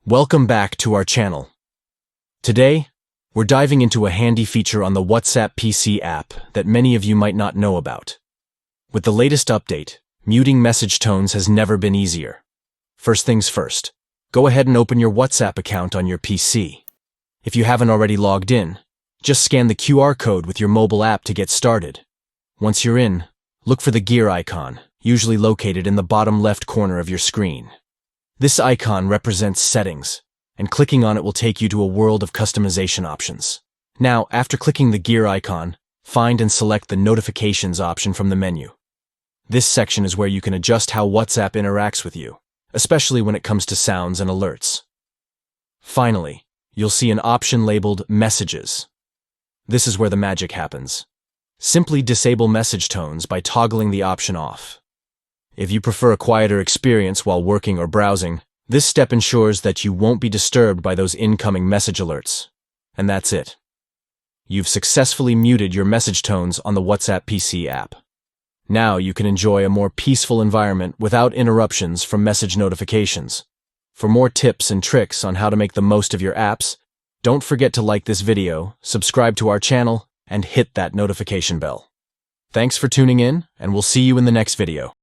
Welcome back to our channel. Today, we're diving into a handy feature on the WhatsApp PC app that many of you might not know about. With the latest update, muting message tones has never been easier. First things first, go ahead and open your WhatsApp account on your PC. If you haven't already logged in, just scan the QR code with your mobile app to get started. Once you're in, look for the gear icon, usually located in the bottom left corner of your screen. This icon represents settings, and clicking on it will take you to a world of customization options. Now, after clicking the gear icon, find and select the notifications option from the menu. This section is where you can adjust how WhatsApp interacts with you, especially when it comes to sounds and alerts. Finally, you'll see an option labeled Messages. This is where the magic happens. Simply disable message tones by toggling the option off. If you prefer a quieter experience while working or browsing, this step ensures that you won't be disturbed by those incoming message alerts. And that's it. You've successfully muted your message tones on the WhatsApp PC app. Now you can enjoy a more peaceful environment without interruptions from message notifications. For more tips and tricks on how to make the most of your apps, don't forget to like this video, subscribe to our channel, and hit that notification bell. Thanks for tuning in, and we'll see you in the next video.